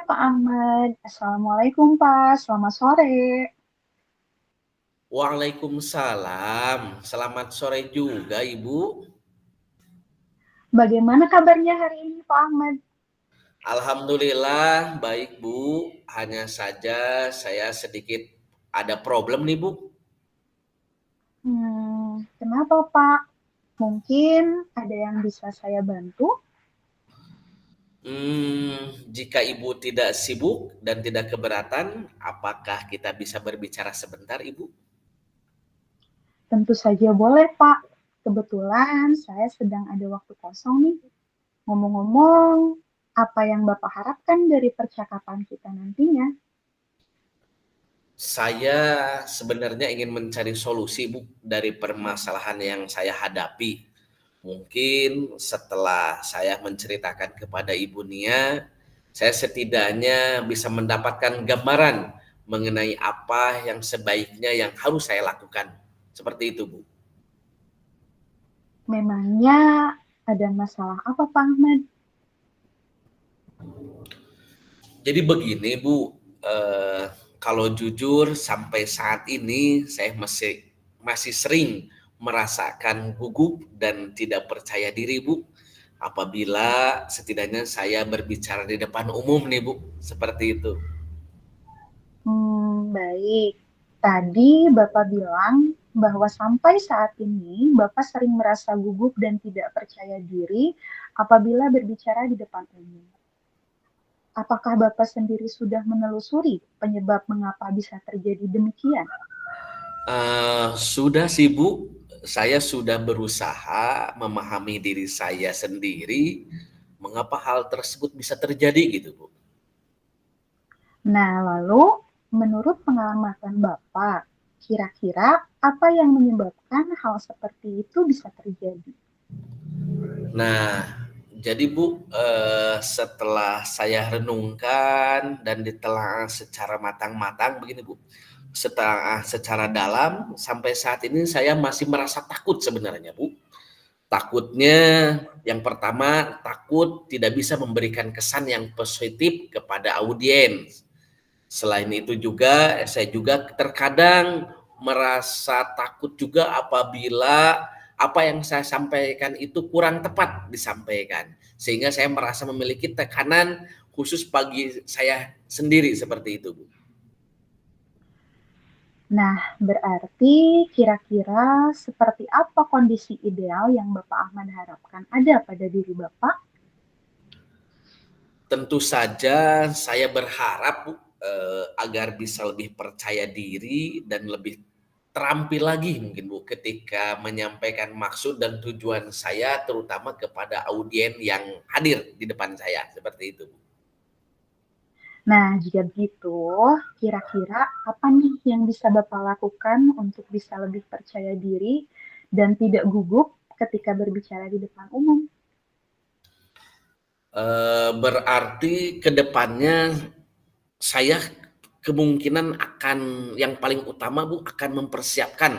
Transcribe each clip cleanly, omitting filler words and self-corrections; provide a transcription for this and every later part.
Pak Ahmad. Assalamualaikum Pak, selamat sore. Waalaikumsalam. Selamat sore juga, Ibu. Bagaimana kabarnya hari ini Pak Ahmad? Alhamdulillah baik, Bu. Hanya saja saya sedikit ada problem nih, Bu. Kenapa Pak? Mungkin ada yang bisa saya bantu? Jika Ibu tidak sibuk dan tidak keberatan, apakah kita bisa berbicara sebentar, Ibu? Tentu saja boleh Pak. Kebetulan saya sedang ada waktu kosong nih. Ngomong-ngomong, apa yang Bapak harapkan dari percakapan kita nantinya? Saya sebenarnya ingin mencari solusi, Bu, dari permasalahan yang saya hadapi. Mungkin setelah saya menceritakan kepada Ibu Nia, saya setidaknya bisa mendapatkan gambaran mengenai apa yang sebaiknya yang harus saya lakukan. Seperti itu, Bu. Memangnya ada masalah apa Pak Ahmad? Jadi begini, Bu, kalau jujur sampai saat ini saya masih sering merasakan gugup dan tidak percaya diri, Bu. Apabila setidaknya saya berbicara di depan umum nih, Bu, seperti itu. Baik. Tadi Bapak bilang bahwa sampai saat ini Bapak sering merasa gugup dan tidak percaya diri apabila berbicara di depan umum. Apakah Bapak sendiri sudah menelusuri penyebab mengapa bisa terjadi demikian? Sudah sih, Bu. Saya sudah berusaha memahami diri saya sendiri, mengapa hal tersebut bisa terjadi gitu, Bu. Nah, lalu menurut pengamatan Bapak, kira-kira apa yang menyebabkan hal seperti itu bisa terjadi? Nah, jadi Bu, setelah saya renungkan dan ditelaah secara matang-matang begini, Bu. Secara dalam sampai saat ini saya masih merasa takut sebenarnya, Bu. Takutnya yang pertama, takut tidak bisa memberikan kesan yang positif kepada audiens. Selain itu juga saya juga terkadang merasa takut juga apabila apa yang saya sampaikan itu kurang tepat disampaikan. Sehingga saya merasa memiliki tekanan khusus bagi saya sendiri seperti itu, Bu. Nah, berarti kira-kira seperti apa kondisi ideal yang Bapak Ahmad harapkan ada pada diri Bapak? Tentu saja saya berharap, Bu, agar bisa lebih percaya diri dan lebih terampil lagi mungkin, Bu, ketika menyampaikan maksud dan tujuan saya terutama kepada audiens yang hadir di depan saya, seperti itu, Bu. Nah, jika begitu, kira-kira apa nih yang bisa Bapak lakukan untuk bisa lebih percaya diri dan tidak gugup ketika berbicara di depan umum? Berarti ke depannya saya kemungkinan akan yang paling utama, Bu, akan mempersiapkan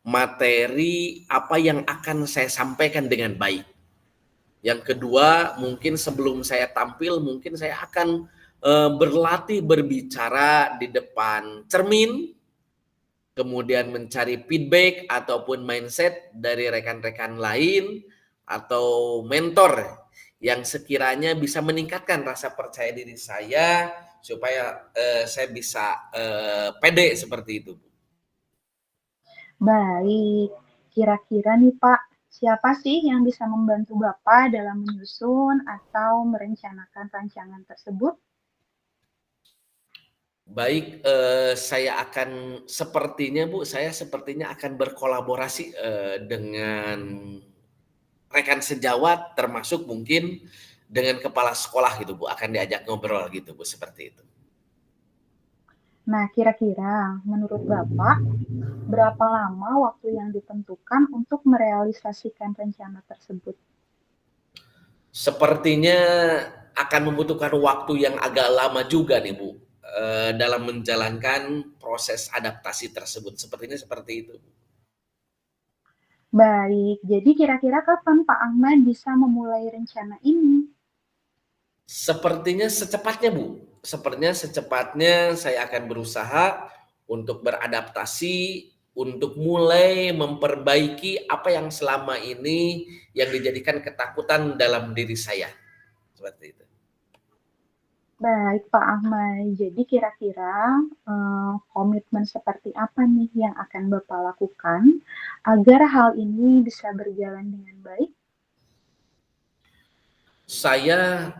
materi apa yang akan saya sampaikan dengan baik. Yang kedua, mungkin sebelum saya tampil, mungkin saya akan berlatih berbicara di depan cermin, kemudian mencari feedback ataupun mindset dari rekan-rekan lain atau mentor yang sekiranya bisa meningkatkan rasa percaya diri saya supaya saya bisa pede seperti itu. Baik, kira-kira nih Pak, siapa sih yang bisa membantu Bapak dalam menyusun atau merencanakan rancangan tersebut? Baik, saya akan sepertinya, Bu, saya sepertinya akan berkolaborasi dengan rekan sejawat termasuk mungkin dengan kepala sekolah gitu, Bu, akan diajak ngobrol gitu, Bu, seperti itu. Nah, kira-kira menurut Bapak, berapa lama waktu yang ditentukan untuk merealisasikan rencana tersebut? Sepertinya akan membutuhkan waktu yang agak lama juga nih, Bu, dalam menjalankan proses adaptasi tersebut. Sepertinya seperti itu. Baik, jadi kira-kira kapan Pak Ahmad bisa memulai rencana ini? Sepertinya secepatnya, Bu. sepertinya secepatnya saya akan berusaha untuk beradaptasi, untuk mulai memperbaiki apa yang selama ini yang dijadikan ketakutan dalam diri saya. Seperti itu. Baik, Pak Ahmad. Jadi kira-kira komitmen seperti apa nih yang akan Bapak lakukan agar hal ini bisa berjalan dengan baik? Saya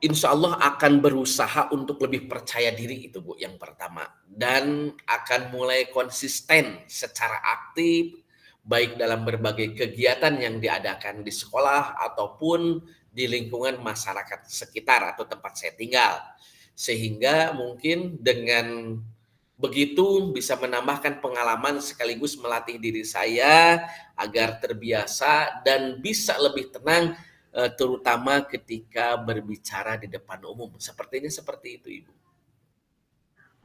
insya Allah akan berusaha untuk lebih percaya diri itu Bu yang pertama. Dan akan mulai konsisten secara aktif baik dalam berbagai kegiatan yang diadakan di sekolah ataupun di lingkungan masyarakat sekitar atau tempat saya tinggal. Sehingga mungkin dengan begitu bisa menambahkan pengalaman sekaligus melatih diri saya agar terbiasa dan bisa lebih tenang terutama ketika berbicara di depan umum. Sepertinya seperti itu, Ibu.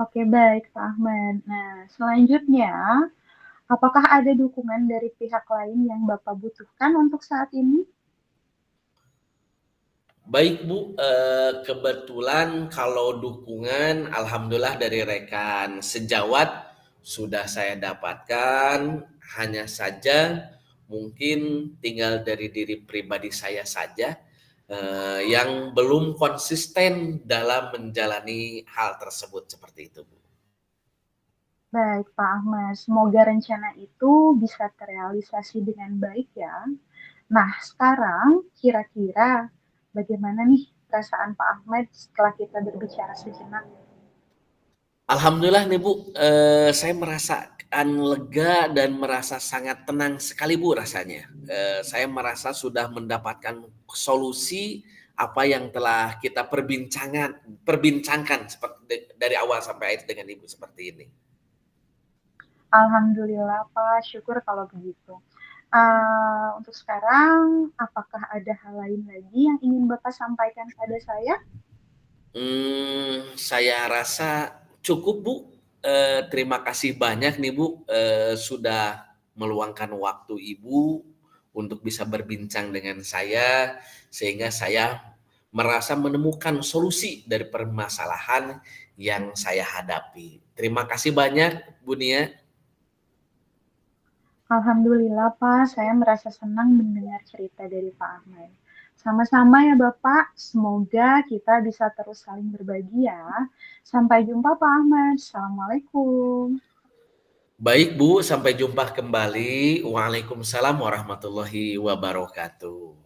Oke, baik, Pak Ahmad. Nah, selanjutnya, apakah ada dukungan dari pihak lain yang Bapak butuhkan untuk saat ini? Baik Bu, kebetulan kalau dukungan alhamdulillah dari rekan sejawat sudah saya dapatkan, hanya saja mungkin tinggal dari diri pribadi saya saja yang belum konsisten dalam menjalani hal tersebut seperti itu Bu. Baik, Pak Ahmad. Semoga rencana itu bisa terrealisasi dengan baik ya. Nah, sekarang kira-kira bagaimana nih perasaan Pak Ahmad setelah kita berbicara sejenak? Alhamdulillah nih Bu, saya merasakan lega dan merasa sangat tenang sekali Bu rasanya. Saya merasa sudah mendapatkan solusi apa yang telah kita perbincangkan seperti dari awal sampai akhir dengan Ibu seperti ini. Alhamdulillah, Pak. Syukur kalau begitu. Untuk sekarang, apakah ada hal lain lagi yang ingin Bapak sampaikan pada saya? Saya rasa cukup Bu. Terima kasih banyak nih Bu, sudah meluangkan waktu Ibu untuk bisa berbincang dengan saya, sehingga saya merasa menemukan solusi dari permasalahan yang saya hadapi. Terima kasih banyak Bu Nia. Alhamdulillah, Pak. Saya merasa senang mendengar cerita dari Pak Ahmad. Sama-sama ya, Bapak. Semoga kita bisa terus saling berbagi ya. Sampai jumpa, Pak Ahmad. Assalamualaikum. Baik Bu, sampai jumpa kembali. Waalaikumsalam warahmatullahi wabarakatuh.